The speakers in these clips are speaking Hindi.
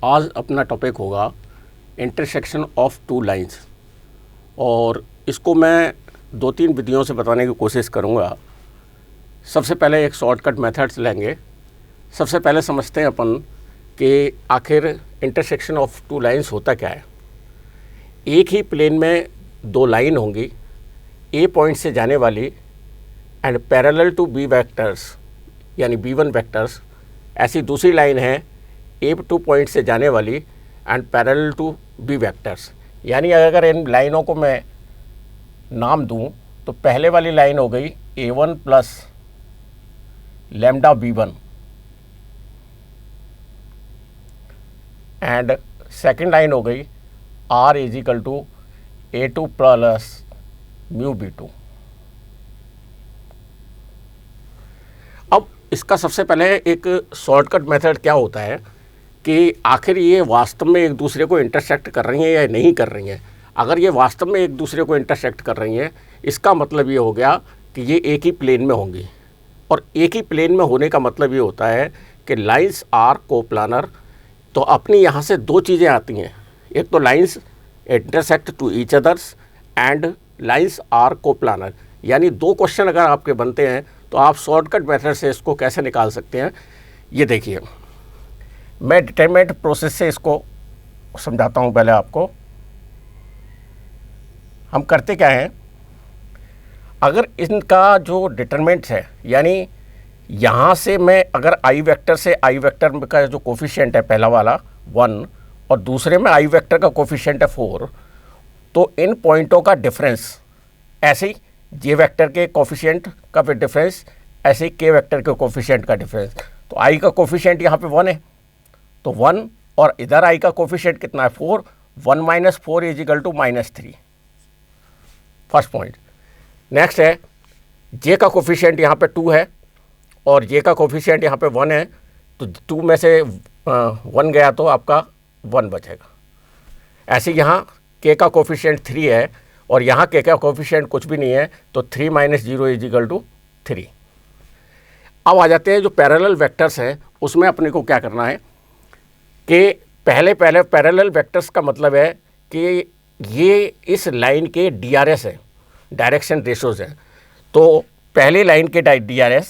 आज अपना टॉपिक होगा इंटरसेक्शन ऑफ टू लाइंस और इसको मैं 2-3 विधियों से बताने की कोशिश करूँगा। सबसे पहले एक शॉर्टकट मेथड्स लेंगे। सबसे पहले समझते हैं अपन कि आखिर इंटरसेक्शन ऑफ टू लाइंस होता क्या है। एक ही प्लेन में दो लाइन होंगी ए पॉइंट से जाने वाली and parallel to B vectors यानी B1 वेक्टर्स। ऐसी दूसरी लाइन है A2 पॉइंट से जाने वाली and parallel to B vectors. यानी अगर इन लाइनों को मैं नाम दूं तो पहले वाली लाइन हो गई A1 plus lambda B1 and second line हो गई R is equal to A2 plus mu B2। अब इसका सबसे पहले एक शॉर्टकट मेथड क्या होता है कि आखिर ये वास्तव में एक दूसरे को इंटरसेक्ट कर रही हैं या नहीं कर रही हैं। अगर ये वास्तव में एक दूसरे को इंटरसेक्ट कर रही हैं, इसका मतलब ये हो गया कि ये एक ही प्लेन में होंगी। और एक ही प्लेन में होने का मतलब ये होता है कि लाइंस आर कोप्लानर। तो अपनी यहाँ से दो चीज़ें आती हैं, एक तो lines intersect to each others and lines are coplanar. यानी दो क्वेश्चन अगर आपके बनते हैं तो आप शॉर्टकट मेथड से इसको कैसे निकाल सकते हैं, ये देखिए। मैं डिटरमिनेंट प्रोसेस से इसको समझाता हूँ। पहले आपको हम करते क्या हैं, अगर इनका जो डिटरमिनेंट है यानी यहाँ से मैं अगर आई वेक्टर से आई वेक्टर का जो कोफिशिएंट है पहला वाला 1 और दूसरे में आई वेक्टर का कोफिशिएंट है 4, तो इन पॉइंटों का डिफरेंस ऐसे ही जे वेक्टर के कोफिशिएंट का फिर डिफरेंस, ऐसे ही के वेक्टर के कोफिशिएंट का डिफरेंस। तो आई का कोफिशिएंट यहाँ पे 1 है तो 1 और इधर आई का कोफिशिएंट कितना है 4। 1 minus 4 is equal to -3, first point. Next है जे का कोफिशिएंट यहाँ पे 2 है और जे का कोफिशिएंट यहाँ पे 1 है, तो 2 में से 1 गया तो आपका 1 बचेगा। ऐसे यहाँ के का कोफिशिएंट 3 है और यहाँ के का कोफिशिएंट कुछ भी नहीं है, तो 3 माइनस 0 इज इक्वल टू 3। अब आ जाते हैं जो पैरेलल वेक्टर्स हैं, उसमें अपने को क्या करना है कि पहले पैरेलल वेक्टर्स का मतलब है कि ये इस लाइन के DRS है, डायरेक्शन रेशोज हैं। तो पहली लाइन के DRS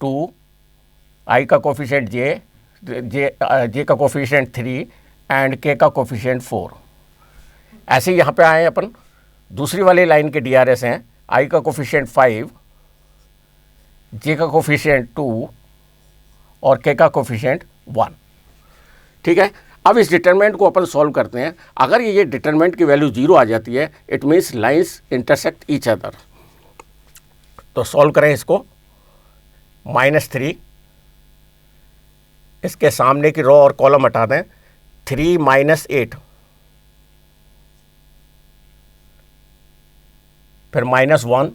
2, आई का कोफिशिएंट जे का कोफिशिएंट 3 एंड के का कोफिशिएंट 4। ऐसे यहाँ पे आए अपन दूसरी वाली लाइन के DRS हैं आई का कोफिशिएंट 5, जे का कोफिशिएंट 2 और के का कोफिशिएंट 1। ठीक है, अब इस डिटरमिनेंट को अपन सॉल्व करते हैं। अगर ये डिटरमिनेंट की वैल्यू 0 आ जाती है, it means lines intersect each other. तो सॉल्व करें इसको। -3, इसके सामने की रो और कॉलम हटा दें। 3 माइनस 8, फिर -1,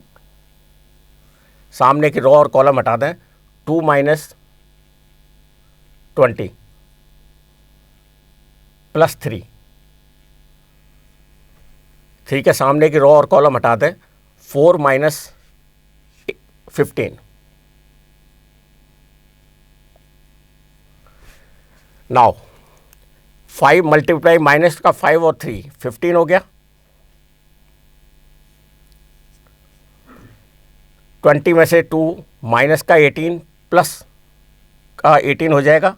सामने की रो और कॉलम हटा दें। 2 माइनस 20 प्लस 3 के सामने की रो और कॉलम हटा दें। 4 माइनस 15। नाउ 5 मल्टीप्लाई माइनस का 5 और 3 15 हो गया। 20 में से 2 माइनस का 18 प्लस का 18 हो जाएगा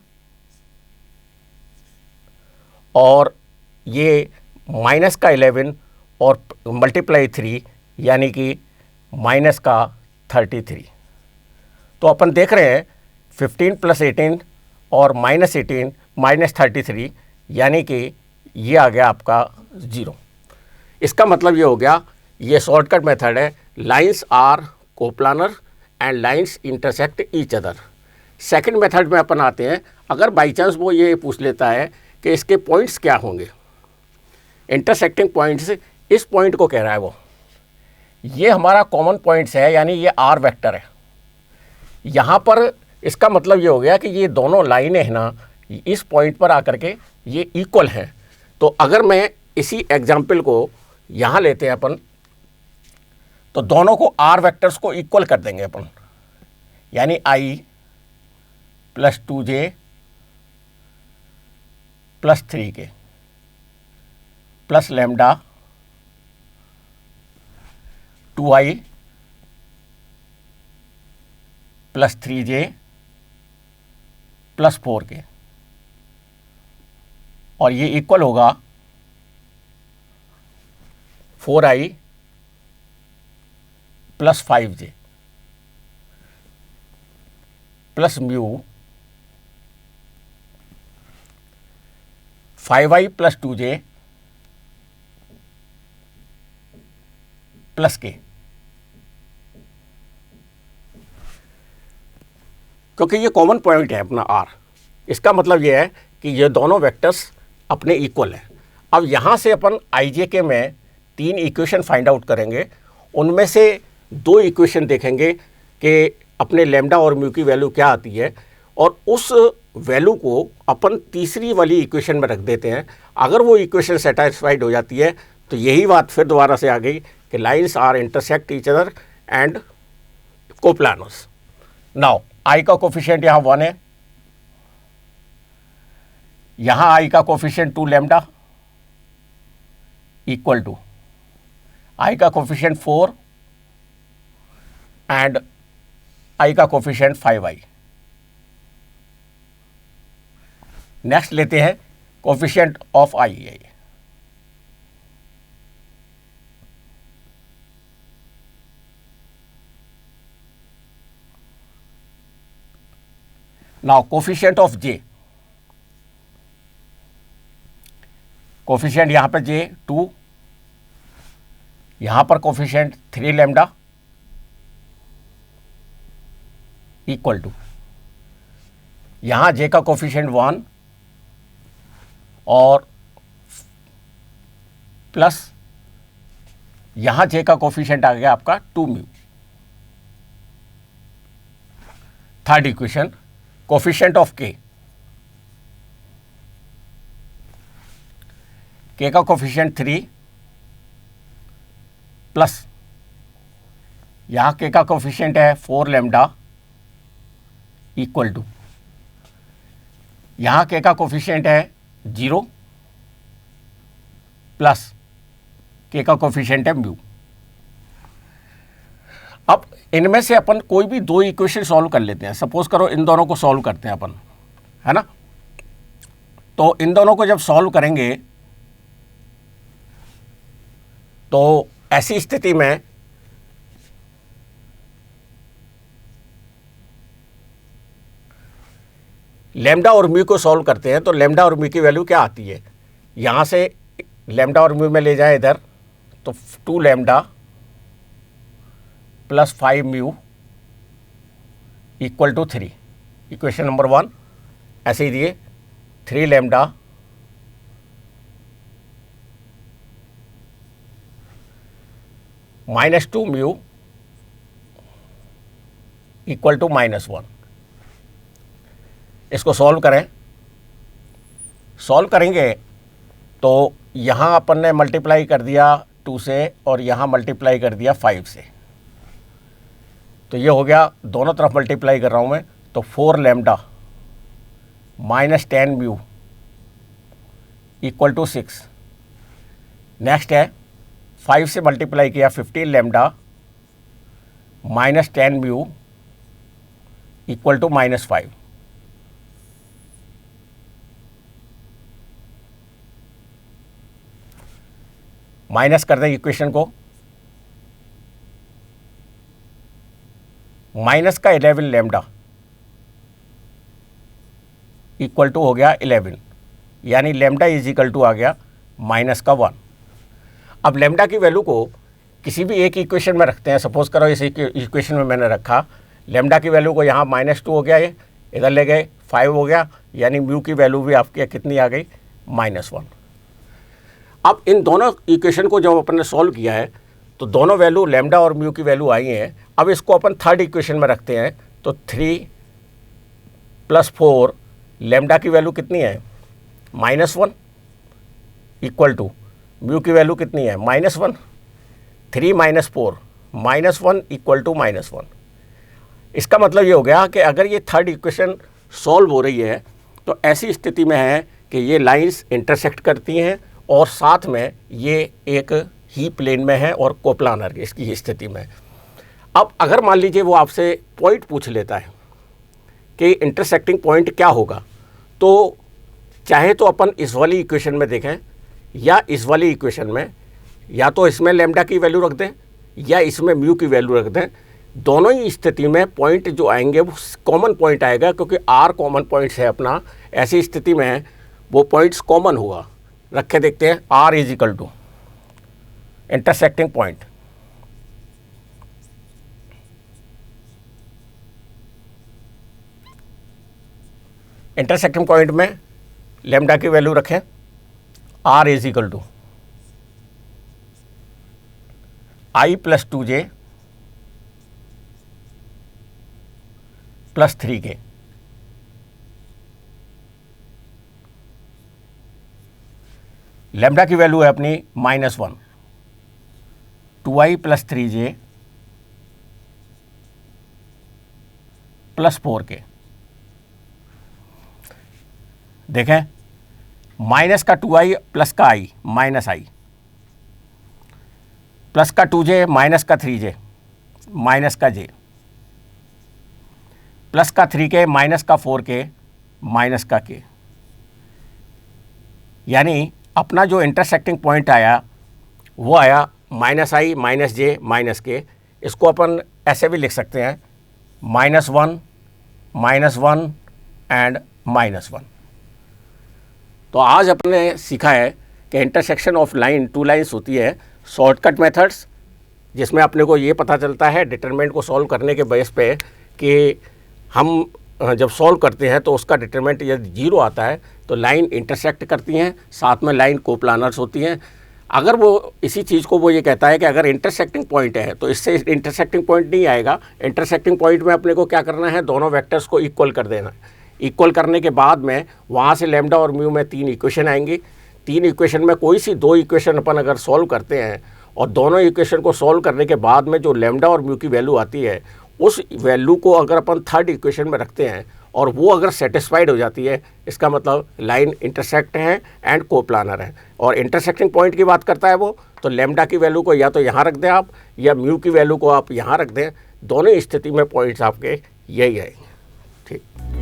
और ये माइनस का 11 और मल्टीप्लाई 3 यानी कि माइनस का 33। तो अपन देख रहे हैं 15 प्लस 18 और -18 -33 यानी कि ये आ गया आपका 0। इसका मतलब ये हो गया, ये शॉर्टकट मेथड है, lines are coplanar and lines intersect each other. Second method में अपन आते हैं। अगर बाई चांस वो ये पूछ लेता है कि इसके पॉइंट्स क्या होंगे, इंटरसेक्टिंग पॉइंट्स, इस पॉइंट को कह रहा है वो, ये हमारा कॉमन पॉइंट्स है यानी ये आर वेक्टर है। यहाँ पर इसका मतलब ये हो गया कि ये दोनों लाइनें हैं ना, इस पॉइंट पर आकर के ये इक्वल हैं। तो अगर मैं इसी एग्जाम्पल को यहाँ लेते हैं अपन, तो दोनों को आर वेक्टर्स को इक्वल कर देंगे अपन, यानी i + 2j प्लस 3 के plus lambda 2i plus 3j plus 4 के, और ये इक्वल होगा 4i plus 5j plus mu 5i plus 2j plus के। क्योंकि ये कॉमन पॉइंट है अपना r, इसका मतलब ये है कि ये दोनों वेक्टर्स अपने इक्वल हैं। अब यहाँ से अपन ij के में 3 इक्वेशन फाइंड आउट करेंगे, उनमें से 2 इक्वेशन देखेंगे कि अपने लैम्डा और म्यू की वैल्यू क्या आती है, और उस वैल्यू को अपन तीसरी वाली इक्वेशन में रख देते हैं। अगर वो इक्वेशन सेटिस्फाइड हो जाती है तो यही बात फिर दोबारा से आ गई कि lines are intersect each other and coplanars. Now I का कोफिशिएंट यहाँ 1 है, यहाँ आई का coefficient 2 lambda equal to I का कोफिशिएंट 4 एंड आई का कोफिशिएंट 5i। नेक्स्ट लेते हैं coefficient of I. Now coefficient of j, coefficient यहाँ पे j 2, यहाँ पर कोफिशिएंट 3 लैम्डा इक्वल टू यहाँ j का कोफिशिएंट 1 और प्लस यहाँ j का कोफिशिएंट आ गया आपका 2 mu. Third equation coefficient of k, k का कोफिशिएंट 3 प्लस यहाँ k का कोफिशिएंट है 4 लैम्डा इक्वल टू यहाँ k का कोफिशिएंट है 0 प्लस k का कोफिशिएंट है म्यू। अब इनमें से अपन कोई भी 2 इक्वेशन सॉल्व कर लेते हैं। सपोज करो इन दोनों को सॉल्व करते हैं अपन, है ना। तो इन दोनों को जब सॉल्व करेंगे तो ऐसी स्थिति में लैम्डा और म्यू को सॉल्व करते हैं तो लैम्डा और म्यू की वैल्यू क्या आती है, यहाँ से लैम्डा और म्यू में ले जाए इधर तो 2 lambda plus 5 mu equal to 3। Equation number 1 ऐसे ही दिए 3 lambda minus 2 mu equal to -1। इसको सॉल्व करें, सॉल्व करेंगे तो यहाँ अपन ने मल्टीप्लाई कर दिया 2 से और यहाँ मल्टीप्लाई कर दिया 5 से, तो ये हो गया, दोनों तरफ मल्टीप्लाई कर रहा हूँ मैं, तो 4 lambda minus 10 mu equal to 6। Next है 5 से मल्टीप्लाई किया 15 lambda minus 10 mu equal to -5। Minus कर दें इक्वेशन को, माइनस का 11 लैम्डा इक्वल टू हो गया 11, यानी लैम्डा इज इक्वल टू आ गया -1। अब लैम्डा की वैल्यू को किसी भी एक इक्वेशन में रखते हैं। सपोज करो इस इक्वेशन में मैंने रखा लैम्डा की वैल्यू को, यहाँ -2 हो गया, ये इधर ले गए 5 हो गया, यानी म्यू की वैल्यू भी आपकी कितनी आ गई -1। अब इन दोनों इक्वेशन को जब अपन ने सॉल्व किया है तो दोनों वैल्यू लैम्डा और म्यू की वैल्यू आई हैं। अब इसको अपन थर्ड इक्वेशन में रखते हैं तो 3 + 4 लैम्डा की वैल्यू कितनी है -1 इक्वल टू म्यू की वैल्यू कितनी है -1। 3 - 4 -1 इक्वल टू -1। इसका मतलब ये हो गया कि अगर ये थर्ड इक्वेशन सॉल्व हो रही है तो ऐसी स्थिति में है कि ये लाइंस इंटरसेक्ट करती हैं और साथ में ये एक ही प्लेन में है और कोप्लानर इसकी स्थिति में। अब अगर मान लीजिए वो आपसे पॉइंट पूछ लेता है कि इंटरसेक्टिंग पॉइंट क्या होगा, तो चाहे तो अपन इस वाली इक्वेशन में देखें या इस वाली इक्वेशन में, या तो इसमें लैम्डा की वैल्यू रख दें या इसमें म्यू की वैल्यू रख दें। दोनों ही स्थिति में पॉइंट जो आएंगे वो कॉमन पॉइंट आएगा, क्योंकि आर कॉमन पॉइंट्स है अपना। ऐसी स्थिति में वो पॉइंट्स कॉमन होगा। रख के देखते हैं। R is equal to intersecting point, intersecting point में लैम्डा की वैल्यू रखें। R is equal to I plus 2j plus 3k। Lambda की वैल्यू है अपनी -1, 2i plus 3j plus 4k। देखें, माइनस का 2i प्लस का i माइनस i, प्लस का 2j माइनस का 3j माइनस का j, प्लस का 3k माइनस का 4k माइनस का k। यानी अपना जो इंटरसेक्टिंग पॉइंट आया वो आया -i minus j minus k। इसको अपन ऐसे भी लिख सकते हैं -1 एंड -1। तो आज अपने सीखा है कि intersection of line, two lines होती है शॉर्टकट मेथड्स, जिसमें अपने को ये पता चलता है डिटरमिनेंट को सॉल्व करने के बेस पे कि हम जब सॉल्व करते हैं तो उसका डिटरमिनेंट यदि 0 आता है तो लाइन इंटरसेक्ट करती हैं, साथ में लाइन कोप्लानर्स होती हैं। अगर वो इसी चीज़ को वो ये कहता है कि अगर इंटरसेक्टिंग पॉइंट है तो इससे इंटरसेक्टिंग पॉइंट नहीं आएगा। इंटरसेक्टिंग पॉइंट में अपने को क्या करना है, दोनों वेक्टर्स को इक्वल कर देना है। इक्वल करने के बाद में वहाँ से लैम्डा और म्यू में 3 इक्वेशन आएंगी। 3 इक्वेशन में कोई सी 2 इक्वेशन अपन अगर सॉल्व करते हैं और दोनों इक्वेशन को सॉल्व करने के बाद में जो लैम्डा और म्यू की वैल्यू आती है, उस वैल्यू को अगर अपन थर्ड इक्वेशन में रखते हैं और वो अगर सेटिस्फाइड हो जाती है, इसका मतलब लाइन इंटरसेक्ट है एंड कोप्लानर है। और इंटरसेक्टिंग पॉइंट की बात करता है वो, तो लैम्डा की वैल्यू को या तो यहाँ रख दें आप या म्यू की वैल्यू को आप यहाँ रख दें। दोनों स्थिति में पॉइंट्स आपके यही आएंगे। ठीक।